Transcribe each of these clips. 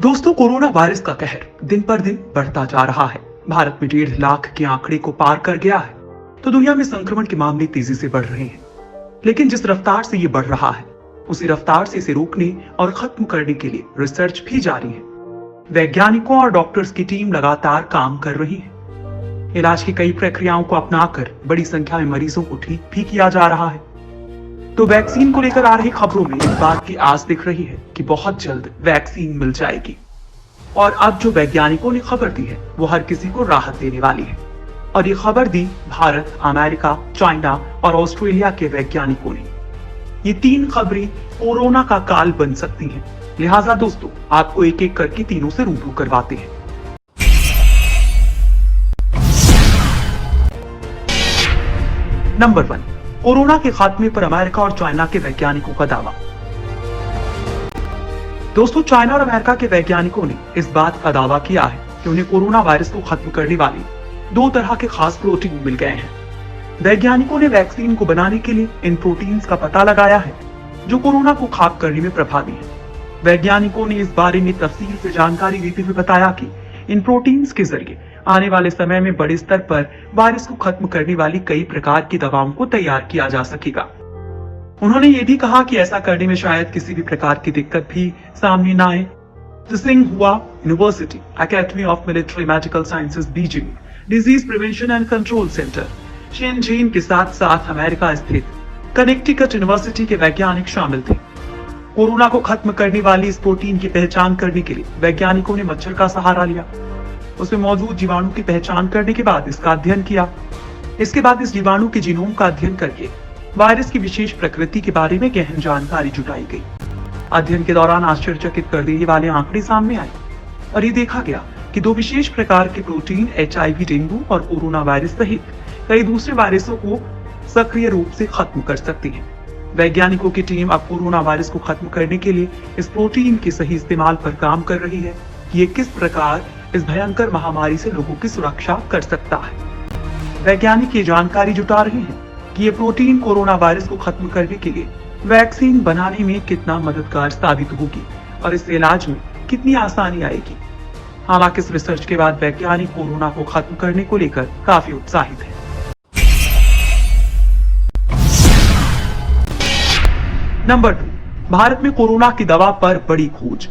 दोस्तों, corona virus का कहर दिन पर दिन बढ़ता जा रहा है। भारत में 1.5 लाख के आंकड़े को पार कर गया है, तो दुनिया में संक्रमण के मामले तेजी से बढ़ रहे हैं। लेकिन जिस रफ्तार से ये बढ़ रहा है, उसी रफ्तार से इसे रोकने और खत्म करने के लिए रिसर्च भी जारी है। वैज्ञानिकों और डॉक्टर्स की टीम लगातार काम कर रही है। इलाज की कई प्रक्रियाओं को अपनाकर बड़ी संख्या में मरीजों को ठीक भी किया जा रहा है। तो वैक्सीन को लेकर आ रही खबरों में इस बात की आस दिख रही है कि बहुत जल्द वैक्सीन मिल जाएगी। और अब जो वैज्ञानिकों ने खबर दी है, वो हर किसी को राहत देने वाली है। और ये खबर दी भारत, अमेरिका, चाइना और ऑस्ट्रेलिया के वैज्ञानिकों ने। ये 3 खबरें कोरोना का काल बन सकती हैं। लिहाजा दोस्तों, आपको एक एक करके तीनों से रूबरू करवाते हैं। नंबर 1, कोरोना के खात्मे पर अमेरिका और चाइना के वैज्ञानिकों का दावा। दोस्तों, चाइना और अमेरिका के वैज्ञानिकों ने इस बात का दावा किया है कि उन्हें कोरोना वायरस को खत्म करने वाले 2 तरह के खास प्रोटीन मिल गए हैं। वैज्ञानिकों ने वैक्सीन को बनाने के लिए इन प्रोटीन्स का पता लगाया है, जो कोरोना को खाक करने में प्रभावी है। वैज्ञानिकों ने इस बारे में तफसील से जानकारी देते हुए बताया कि इन प्रोटीन्स के जरिए आने वाले समय में बड़े स्तर पर वायरस को खत्म करने वाली कई प्रकार की दवाओं को तैयार किया जा सकेगा। उन्होंने ये भी कहा कि ऐसा करने में शायद किसी भी प्रकार की दिक्कत भी सामने न आए। Tsinghua university, academy of military medical sciences Beijing, disease prevention and control centre Shenzhen के साथ साथ अमेरिका स्थित कनेक्टिकट यूनिवर्सिटी के वैज्ञानिक शामिल थे। कोरोना को खत्म करने वाली इस प्रोटीन की पहचान करने के लिए वैज्ञानिकों ने मच्छर का सहारा लिया। उसमें मौजूद जीवाणु की पहचान करने के बाद इसका अध्ययन किया। इसके बाद इस जीवाणु के जीनोम का अध्ययन करके वायरस की विशेष प्रकृति के बारे में गहन जानकारी जुटाई गई। अध्ययन के दौरान आश्चर्यचकित कर देने वाले आंकड़े सामने आए और ये देखा गया कि 2 विशेष प्रकार के प्रोटीन HIV डेंगू और कोरोना वायरस सहित कई दूसरे वायरसों को सक्रिय रूप से खत्म कर सकती है। वैज्ञानिकों की टीम अब कोरोना वायरस को खत्म करने के लिए इस प्रोटीन के सही इस्तेमाल पर काम कर रही है कि ये किस प्रकार इस भयंकर महामारी से लोगों की सुरक्षा कर सकता है। वैज्ञानिक ये जानकारी जुटा रहे हैं कि ये प्रोटीन कोरोना वायरस को खत्म करने के लिए वैक्सीन बनाने में कितना मददगार साबित होगी और इस इलाज में कितनी आसानी आएगी। हालांकि इस रिसर्च के बाद वैज्ञानिक कोरोना को खत्म करने को लेकर काफी उत्साहित है। नंबर 2, भारत में कोरोना की दवा पर बड़ी खोज।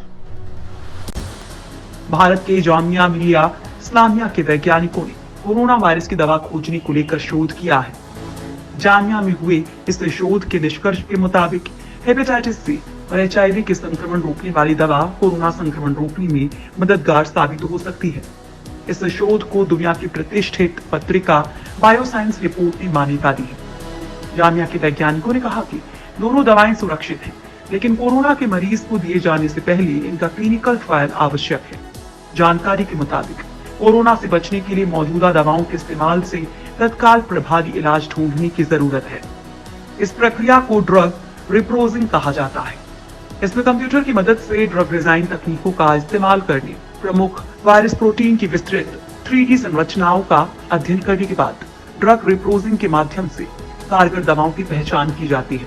भारत के जामिया मिलिया इस्लामिया के वैज्ञानिकों ने कोरोना वायरस की दवा खोजने को लेकर शोध किया है। जामिया में हुए इस शोध के निष्कर्ष के मुताबिक हेपेटाइटिस सी और HIV के संक्रमण रोकने वाली दवा कोरोना संक्रमण रोकने में मददगार साबित हो सकती है। इस शोध को दुनिया की प्रतिष्ठित पत्रिका बायोसाइंस रिपोर्ट ने मान्यता दी है। जामिया के वैज्ञानिकों ने कहा कि दोनों दवाएं सुरक्षित हैं, लेकिन कोरोना के मरीज को दिए जाने से पहले इनका क्लिनिकल ट्रायल आवश्यक है। जानकारी के मुताबिक कोरोना से बचने के लिए मौजूदा दवाओं के इस्तेमाल से तत्काल प्रभावी इलाज ढूंढने की जरूरत है। इस प्रक्रिया को ड्रग रिप्रोजिंग कहा जाता है। इसमें कंप्यूटर की मदद से ड्रग डिजाइन तकनीकों का इस्तेमाल करने प्रमुख वायरस प्रोटीन की विस्तृत 3D संरचनाओं का अध्ययन करने के बाद ड्रग रिप्रोजिंग के माध्यम से कारगर दवाओं की पहचान की जाती है।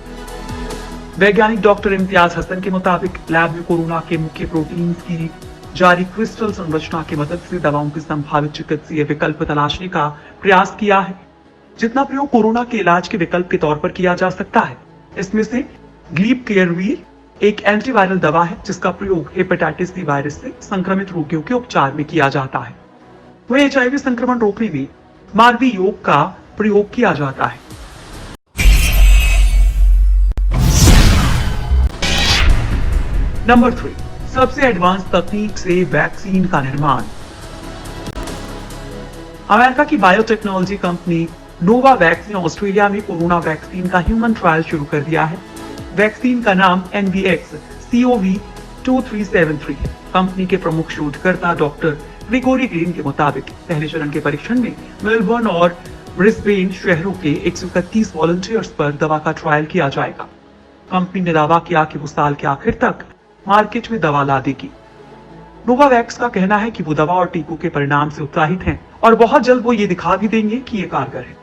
वैज्ञानिक डॉक्टर इम्तियाज हसन के मुताबिक लैब में कोरोना के मुख्य प्रोटीन की जारी क्रिस्टल संरचना की मदद से दवाओं के संभावित चिकित्सीय विकल्प तलाशने का प्रयास किया है, जितना प्रयोग कोरोना के इलाज के विकल्प के तौर पर किया जा सकता है। इसमें से ग्लिपकेयरवीर एक एंटीवायरल दवा है, जिसका प्रयोग हेपेटाइटिस सी वायरस से संक्रमित रोगियों के उपचार में किया जाता है। वह HIV संक्रमण रोकने में मानवीय योग का प्रयोग किया जाता है। नंबर 3, सबसे एडवांस तकनीक से वैक्सीन का निर्माण। अमेरिका की बायोटेक्नोलॉजी कंपनी नोवावैक्स ने ऑस्ट्रेलिया में कोरोना वैक्सीन का ह्यूमन ट्रायल शुरू कर दिया है। वैक्सीन का नाम NVX-CoV2373 है। कंपनी के प्रमुख शोधकर्ता डॉक्टर ग्रेगोरी ग्रीन के मुताबिक पहले चरण के परीक्षण में मेलबर्न और ब्रिस्बेन शहरों के 131 वॉलंटियर्स पर दवा का ट्रायल किया जाएगा। कंपनी ने दावा किया कि वो साल के आखिर तक मार्केट में दवा ला देगी। नोवावैक्स का कहना है कि वो दवा और टीकों के परिणाम से उत्साहित हैं और बहुत जल्द वो ये दिखा भी देंगे कि ये कारगर है।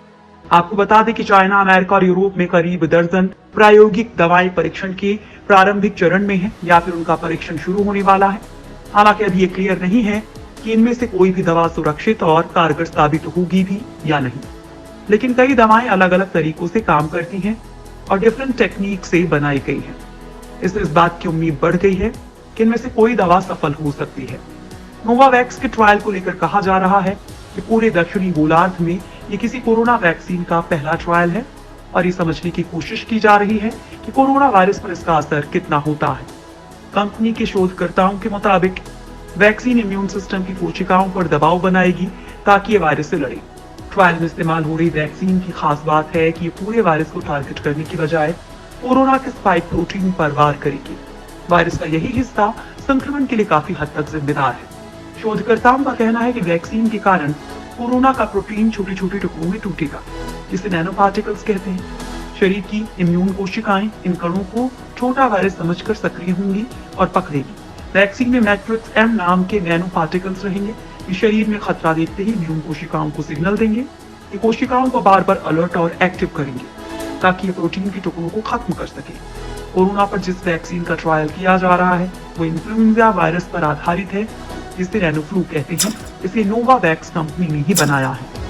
आपको बता दें कि चाइना, अमेरिका और यूरोप में करीब दर्जन प्रायोगिक दवाएं परीक्षण के प्रारंभिक चरण में हैं या फिर उनका परीक्षण शुरू होने वाला है। हालांकि अभी ये क्लियर नहीं है कि इनमें से कोई भी दवा सुरक्षित और कारगर साबित होगी भी या नहीं, लेकिन कई दवाएं अलग अलग तरीकों से काम करती हैं और डिफरेंट टेक्निक से बनाई गई हैं। इससे इस बात की उम्मीद बढ़ गई है कि इनमें से कोई दवा सफल हो सकती है। नोवावैक्स के ट्रायल को लेकर कहा जा रहा है कि पूरे दक्षिणी गोलार्ध में ये किसी कोरोना वैक्सीन का पहला ट्रायल है और ये समझने की कोशिश की जा रही है कि कोरोना वायरस पर इसका असर कितना होता है। कंपनी के शोधकर्ताओं के मुताबिक वैक्सीन इम्यून सिस्टम की कोशिकाओं पर दबाव बनाएगी ताकि ये वायरस से लड़े। ट्रायल में इस्तेमाल हो रही वैक्सीन की खास बात है कि ये पूरे वायरस को टारगेट करने की बजाय कोरोना के स्पाइक प्रोटीन पर वार करेगी। वायरस का यही हिस्सा संक्रमण के लिए काफी हद तक जिम्मेदार है। शोधकर्ताओं का कहना है कि वैक्सीन के कारण कोरोना का प्रोटीन छोटे छोटे टुकड़ों में टूटेगा, जिसे नैनो पार्टिकल्स कहते हैं। शरीर की इम्यून कोशिकाएं इन कणों को छोटा वायरस समझकर सक्रिय होंगी और पकड़ेगी। वैक्सीन में मैट्रिक्स एम नाम के नैनो पार्टिकल्स रहेंगे। ये शरीर में खतरा देखते ही इम्यून कोशिकाओं को सिग्नल देंगे। ये कोशिकाओं को बार बार अलर्ट और एक्टिव करेंगे ताकि ये प्रोटीन के टुकड़ों को खत्म कर सके। कोरोना पर जिस वैक्सीन का ट्रायल किया जा रहा है वो इन्फ्लुएंजा वायरस पर आधारित है, जिसे नैनोफ्लू कहते हैं। इसे नोवावैक्स कंपनी ने ही बनाया है।